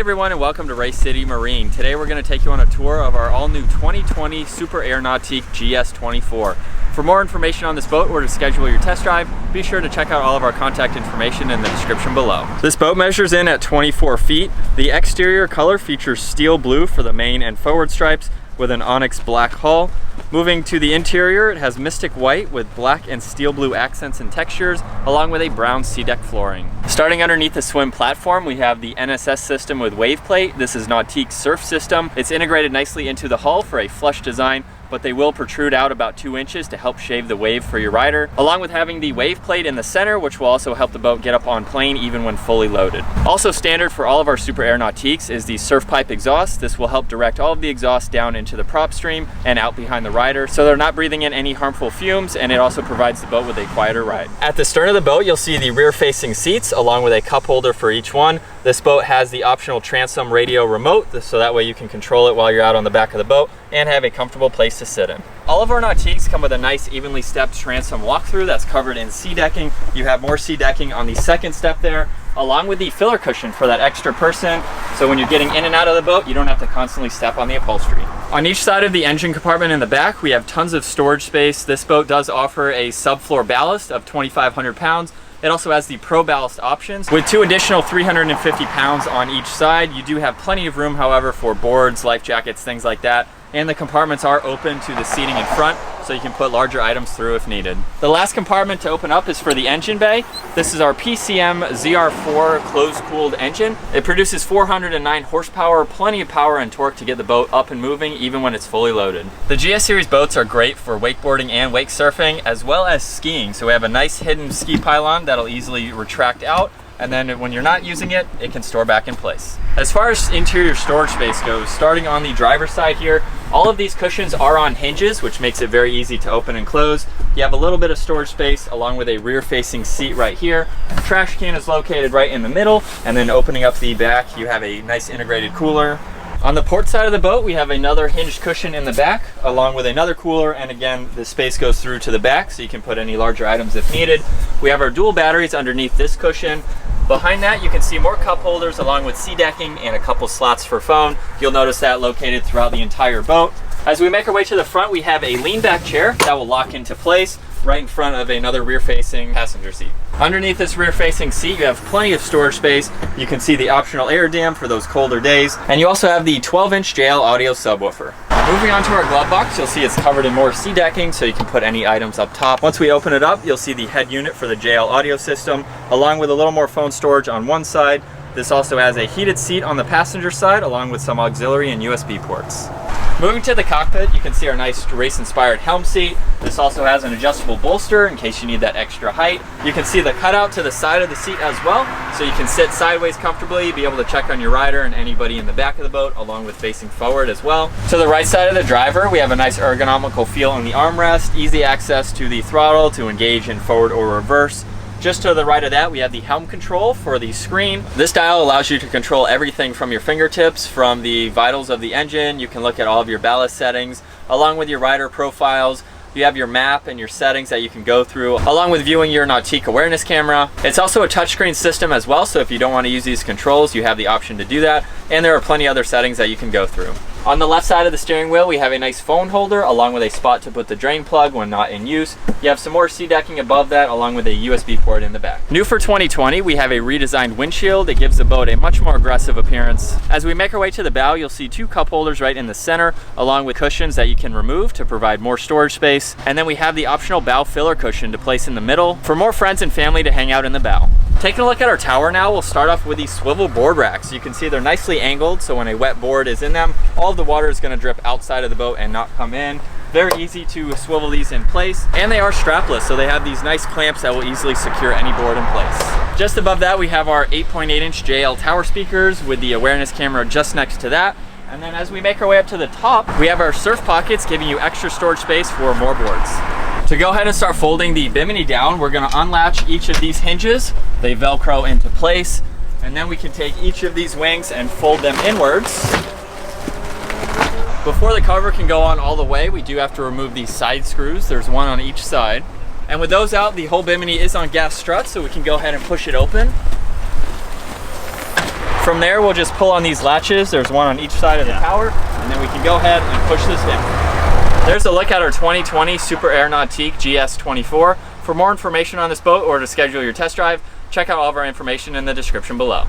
everyone, and welcome to Race City Marine. Today we're going to take you on a tour of our all-new 2020 Super Air Nautique GS24. For more information on this boat or to schedule your test drive, be sure to check out all of our contact information in the description below. This boat measures in at 24 feet. The exterior color features steel blue for the main and forward stripes with an onyx black hull. Moving to the interior, it has mystic white with black and steel blue accents and textures, along with a brown sea-deck flooring. Starting underneath the swim platform, we have the NSS system with wave plate. This is Nautique's surf system. It's integrated nicely into the hull for a flush design, but they will protrude out about 2 inches to help shave the wave for your rider, along with having the wave plate in the center, which will also help the boat get up on plane even when fully loaded. Also standard for all of our Super Air Nautiques is the surf pipe exhaust. This will help direct all of the exhaust down into the prop stream and out behind the rider, so they're not breathing in any harmful fumes, and it also provides the boat with a quieter ride. At the stern of the boat, you'll see the rear-facing seats along with a cup holder for each one. This boat has the optional Transom radio remote, so that way you can control it while you're out on the back of the boat and have a comfortable place to sit in. All of our Nautiques come with a nice evenly stepped transom walkthrough that's covered in sea decking. You have more sea decking on the second step there, along with the filler cushion for that extra person, so when you're getting in and out of the boat, you don't have to constantly step on the upholstery. On each side of the engine compartment in the back, we have tons of storage space. This boat does offer a subfloor ballast of 2,500 pounds. It also has the Pro Ballast options with 2 additional 350 pounds on each side. You do have plenty of room, however, for boards, life jackets, things like that. And the compartments are open to the seating in front, so you can put larger items through if needed. The last compartment to open up is for the engine bay. This is our PCM ZR4 closed-cooled engine. It produces 409 horsepower, plenty of power and torque to get the boat up and moving even when it's fully loaded. The GS series boats are great for wakeboarding and wake surfing, as well as skiing. So we have a nice hidden ski pylon that'll easily retract out, and then when you're not using it, it can store back in place. As far as interior storage space goes, starting on the driver's side here, all of these cushions are on hinges, which makes it very easy to open and close. You have a little bit of storage space along with a rear-facing seat right here. Trash can is located right in the middle, and then opening up the back, you have a nice integrated cooler. On the port side of the boat, we have another hinged cushion in the back, along with another cooler, and again, the space goes through to the back, so you can put any larger items if needed. We have our dual batteries underneath this cushion. Behind that, you can see more cup holders along with sea decking and a couple slots for phone. You'll notice that located throughout the entire boat. As we make our way to the front, we have a lean back chair that will lock into place right in front of another rear-facing passenger seat. Underneath this rear-facing seat, you have plenty of storage space. You can see the optional air dam for those colder days, and you also have the 12-inch JL audio subwoofer. Moving on to our glove box, you'll see it's covered in more sea decking, so you can put any items up top. Once we open it up, you'll see the head unit for the JL audio system, along with a little more phone storage on one side. This also has a heated seat on the passenger side, along with some auxiliary and USB ports. Moving to the cockpit, you can see our nice race-inspired Helm seat. This also has an adjustable bolster in case you need that extra height. You can see the cutout to the side of the seat as well, so you can sit sideways comfortably, be able to check on your rider and anybody in the back of the boat, along with facing forward as well. To the right side of the driver, we have a nice ergonomical feel in the armrest, easy access to the throttle to engage in forward or reverse. Just to the right of that, we have the Helm control for the screen. This dial allows you to control everything from your fingertips, from the vitals of the engine. You can look at all of your ballast settings, along with your rider profiles. You have your map and your settings that you can go through, along with viewing your Nautique awareness camera. It's also a touchscreen system as well, so if you don't want to use these controls, you have the option to do that. And there are plenty of other settings that you can go through. On the left side of the steering wheel, we have a nice phone holder along with a spot to put the drain plug when not in use. You have some more sea decking above that, along with a USB port in the back. New for 2020, we have a redesigned windshield. It gives the boat a much more aggressive appearance. As we make our way to the bow, you'll see 2 cup holders right in the center, along with cushions that you can remove to provide more storage space. And then we have the optional bow filler cushion to place in the middle for more friends and family to hang out in the bow. Taking a look at our tower now, we'll start off with these swivel board racks. You can see they're nicely angled, so when a wet board is in them, all of the water is going to drip outside of the boat and not come in. Very easy to swivel these in place, and they are strapless, so they have these nice clamps that will easily secure any board in place. Just above that, we have our 8.8-inch JL tower speakers with the awareness camera just next to that. And then as we make our way up to the top, we have our surf pockets giving you extra storage space for more boards. To go ahead and start folding the Bimini down, we're going to unlatch each of these hinges. They Velcro into place, and then we can take each of these wings and fold them inwards. Before the cover can go on all the way, we do have to remove these side screws. There's one on each side. And with those out, the whole Bimini is on gas struts, so we can go ahead and push it open. From there, we'll just pull on these latches. There's one on each side of the tower, and then we can go ahead and push this down. There's a look at our 2020 Super Air Nautique GS24. For more information on this boat or to schedule your test drive, check out all of our information in the description below.